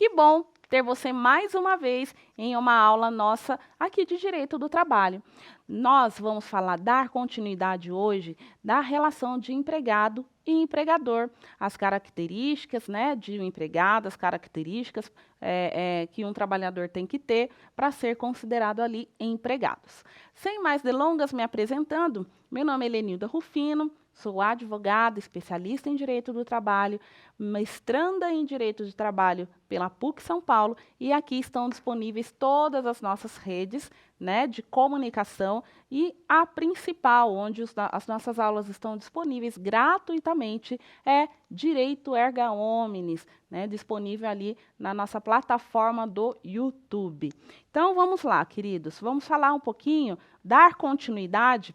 Que bom ter você mais uma vez em uma aula nossa aqui de Direito do Trabalho. Nós vamos dar continuidade hoje da relação de empregado e empregador, as características, né, de um empregado, as características que um trabalhador tem que ter para ser considerado ali empregados. Sem mais delongas, me apresentando, meu nome é Helenilda Rufino, sou advogada, especialista em Direito do Trabalho, mestranda em Direito do Trabalho pela PUC São Paulo, e aqui estão disponíveis todas as nossas redes, né, de comunicação, e a principal, onde as nossas aulas estão disponíveis gratuitamente, é Direito Erga Omnes, né, disponível ali na nossa plataforma do YouTube. Então, vamos lá, queridos, vamos falar um pouquinho, dar continuidade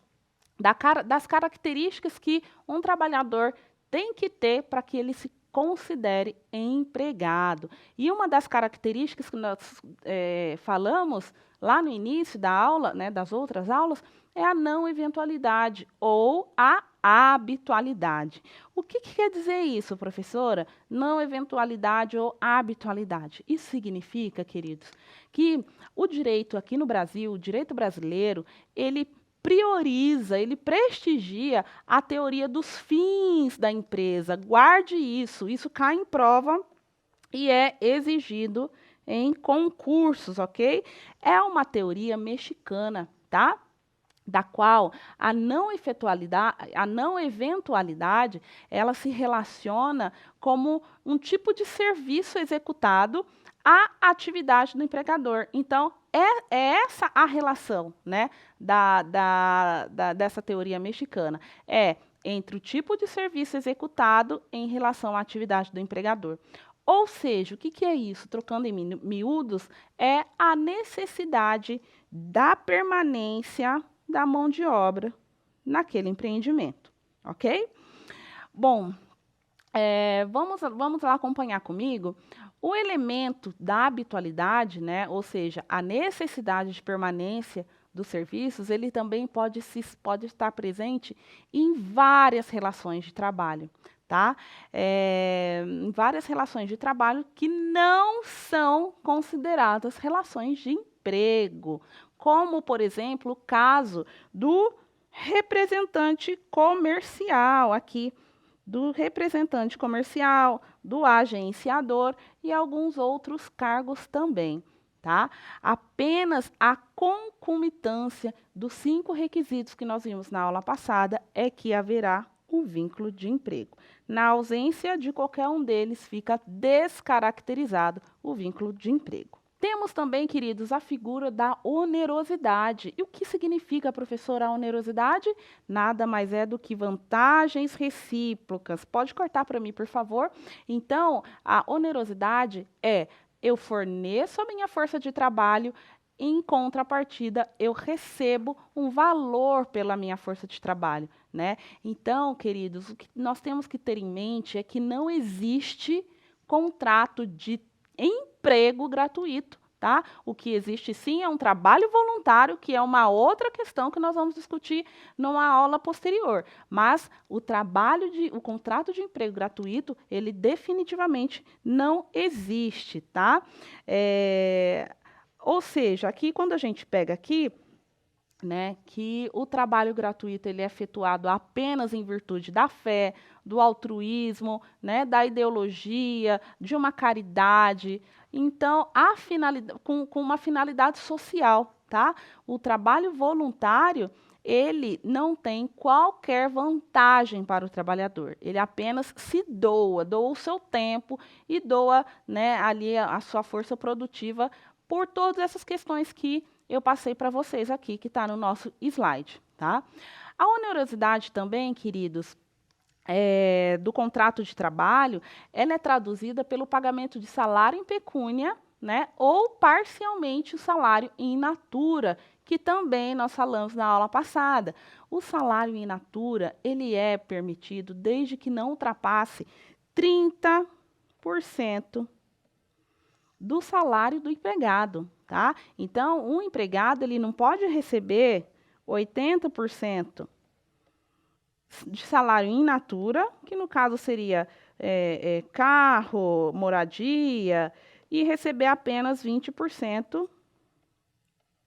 das características que um trabalhador tem que ter para que ele se considere empregado. E uma das características que nós falamos lá no início da aula, né, das outras aulas, é a não eventualidade ou a habitualidade. O que quer dizer isso, professora? Não eventualidade ou habitualidade. Isso significa, queridos, que o direito aqui no Brasil, o direito brasileiro, ele prioriza, ele prestigia a teoria dos fins da empresa. Guarde isso, isso cai em prova e é exigido em concursos, ok? É uma teoria mexicana, tá? Da qual a não eventualidade, ela se relaciona como um tipo de serviço executado à atividade do empregador. Então, é essa a relação, né, dessa teoria mexicana. É entre o tipo de serviço executado em relação à atividade do empregador. Ou seja, o que é isso? Trocando em miúdos, é a necessidade da permanência da mão de obra naquele empreendimento, ok? Bom, vamos lá acompanhar comigo. O elemento da habitualidade, né, ou seja, a necessidade de permanência dos serviços, ele também pode estar presente em várias relações de trabalho, tá? Em várias relações de trabalho que não são consideradas relações de emprego, como, por exemplo, o caso do representante comercial aqui, do representante comercial, do agenciador e alguns outros cargos também, tá? Apenas a concomitância dos 5 requisitos que nós vimos na aula passada é que haverá um vínculo de emprego. Na ausência de qualquer um deles, fica descaracterizado o vínculo de emprego. Temos também, queridos, a figura da onerosidade. E o que significa, professora, a onerosidade? Nada mais é do que vantagens recíprocas. Pode cortar para mim, por favor? Então, a onerosidade é: eu forneço a minha força de trabalho, em contrapartida, eu recebo um valor pela minha força de trabalho, né? Então, queridos, o que nós temos que ter em mente é que não existe contrato de emprego gratuito, tá? O que existe sim é um trabalho voluntário, que é uma outra questão que nós vamos discutir numa aula posterior. Mas o contrato de emprego gratuito, ele definitivamente não existe, tá? Ou seja, aqui quando a gente pega aqui, né, que o trabalho gratuito ele é efetuado apenas em virtude da fé, do altruísmo, né, da ideologia, de uma caridade. Então, com uma finalidade social, tá? O trabalho voluntário, ele não tem qualquer vantagem para o trabalhador. Ele apenas se doa o seu tempo e doa, né, ali a sua força produtiva por todas essas questões que eu passei para vocês aqui, que está no nosso slide, tá? A onerosidade também, queridos, do contrato de trabalho, ela é traduzida pelo pagamento de salário em pecúnia, né, ou parcialmente o salário in natura, que também nós falamos na aula passada. O salário in natura, ele é permitido desde que não ultrapasse 30% do salário do empregado, tá? Então, um empregado, ele não pode receber 80% de salário in natura, que no caso seria carro, moradia, e receber apenas 20%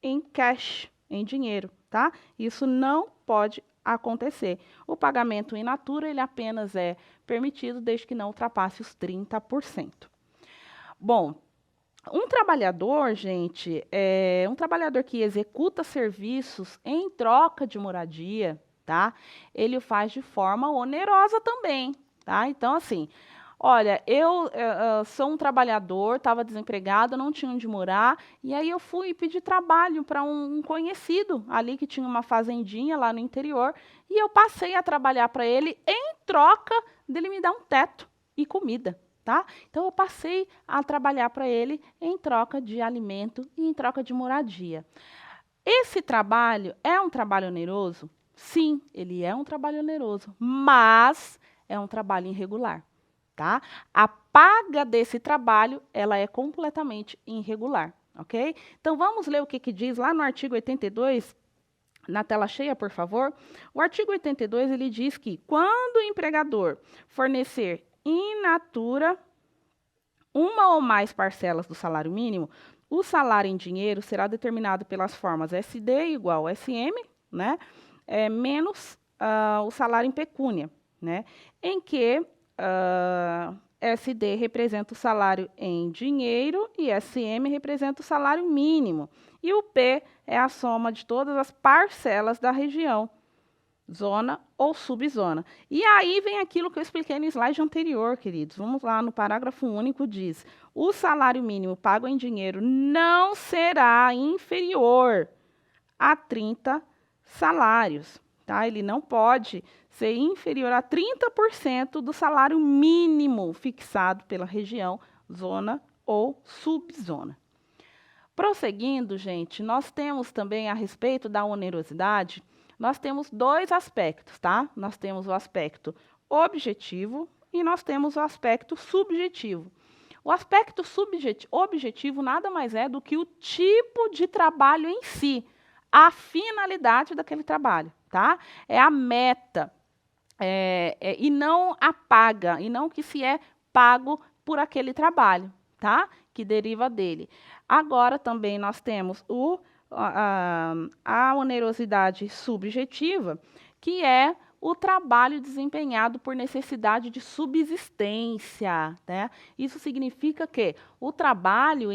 em cash, em dinheiro, tá? Isso não pode acontecer. O pagamento in natura, ele apenas é permitido desde que não ultrapasse os 30%. Bom, um trabalhador, gente, um trabalhador que executa serviços em troca de moradia, tá? Ele o faz de forma onerosa também, tá? Então, assim, olha, eu sou um trabalhador, estava desempregado, não tinha onde morar, e aí eu fui pedir trabalho para um conhecido ali que tinha uma fazendinha lá no interior, e eu passei a trabalhar para ele em troca dele me dar um teto e comida. Tá? Então, eu passei a trabalhar para ele em troca de alimento e em troca de moradia. Esse trabalho é um trabalho oneroso? Sim, ele é um trabalho oneroso, mas é um trabalho irregular. Tá? A paga desse trabalho, ela é completamente irregular, ok? Então, vamos ler o que diz lá no artigo 82, na tela cheia, por favor. O artigo 82, ele diz que quando o empregador fornecer in natura uma ou mais parcelas do salário mínimo, o salário em dinheiro será determinado pelas formas SD igual SM, né, menos o salário em pecúnia, né, em que SD representa o salário em dinheiro e SM representa o salário mínimo. E o P é a soma de todas as parcelas da região, zona ou subzona. E aí vem aquilo que eu expliquei no slide anterior, queridos. Vamos lá, no parágrafo único diz: o salário mínimo pago em dinheiro não será inferior a 30 salários. Tá? Ele não pode ser inferior a 30% do salário mínimo fixado pela região, zona ou subzona. Prosseguindo, gente, nós temos também a respeito da onerosidade, nós temos dois aspectos, tá? Nós temos o aspecto objetivo e nós temos o aspecto subjetivo. O aspecto objetivo nada mais é do que o tipo de trabalho em si, a finalidade daquele trabalho, tá? É a meta, e não a paga, e não o que se é pago por aquele trabalho, tá? Que deriva dele. Agora também nós temos a onerosidade subjetiva, que é o trabalho desempenhado por necessidade de subsistência, né? Isso significa que eu trabalho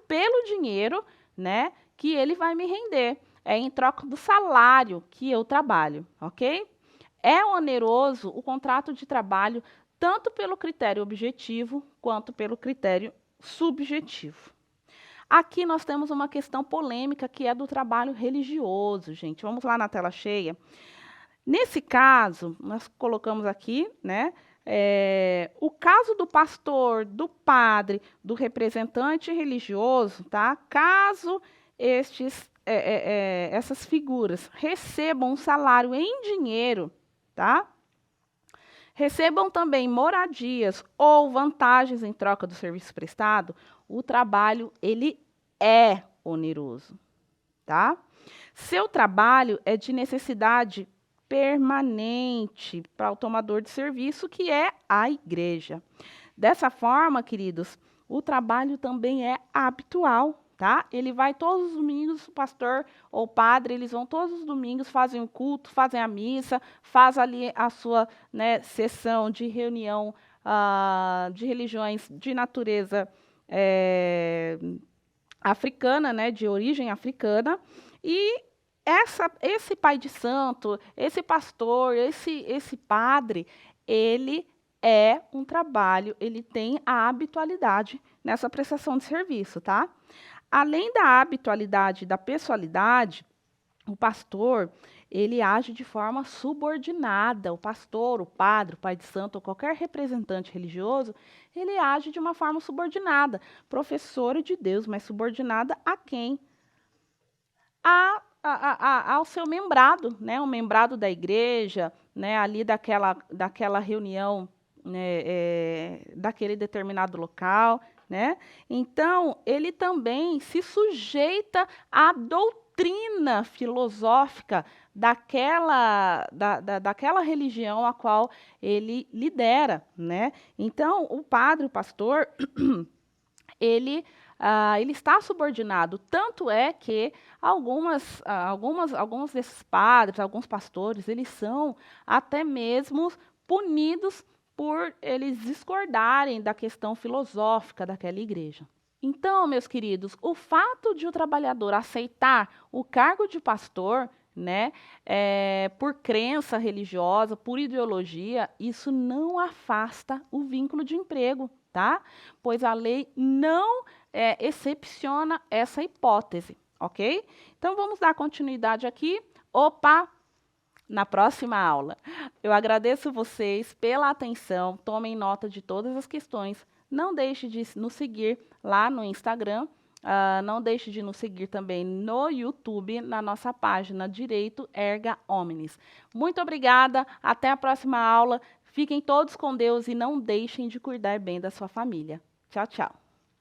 pelo dinheiro, né, que ele vai me render, em troca do salário que eu trabalho, ok? É oneroso o contrato de trabalho tanto pelo critério objetivo quanto pelo critério subjetivo. Aqui nós temos uma questão polêmica que é do trabalho religioso, gente. Vamos lá na tela cheia. Nesse caso, nós colocamos aqui, né, o caso do pastor, do padre, do representante religioso, tá? Caso essas figuras recebam um salário em dinheiro, tá? Recebam também moradias ou vantagens em troca do serviço prestado, o trabalho ele é oneroso, tá? Seu trabalho é de necessidade permanente para o tomador de serviço, que é a igreja. Dessa forma, queridos, o trabalho também é habitual, tá? Ele vai todos os domingos, o pastor ou o padre, eles vão todos os domingos, fazem o culto, fazem a missa, faz ali a sua, né, sessão de reunião de religiões de natureza africana, né, de origem africana, e esse pai de santo, esse pastor, esse padre, ele é um trabalho, ele tem a habitualidade nessa prestação de serviço, tá? Além da habitualidade e da pessoalidade, o pastor, ele age de forma subordinada. O pastor, o padre, o pai de santo ou qualquer representante religioso, ele age de uma forma subordinada. Professora de Deus, mas subordinada a quem? Ao seu membrado, né? O membrado da igreja, né? Ali daquela reunião, né? Daquele determinado local, né? Então, ele também se sujeita à doutrina doutrina filosófica daquela religião a qual ele lidera, né? Então, o padre, o pastor, ele está subordinado. Tanto é que alguns desses padres, alguns pastores, eles são até mesmo punidos por eles discordarem da questão filosófica daquela igreja. Então, meus queridos, o fato de o trabalhador aceitar o cargo de pastor, né, por crença religiosa, por ideologia, isso não afasta o vínculo de emprego, tá? Pois a lei não excepciona essa hipótese, ok? Então, vamos dar continuidade aqui. Opa! Na próxima aula. Eu agradeço vocês pela atenção, tomem nota de todas as questões. Não deixe de nos seguir lá no Instagram, não deixe de nos seguir também no YouTube, na nossa página Direito Erga Omnes. Muito obrigada, até a próxima aula. Fiquem todos com Deus e não deixem de cuidar bem da sua família. Tchau, tchau.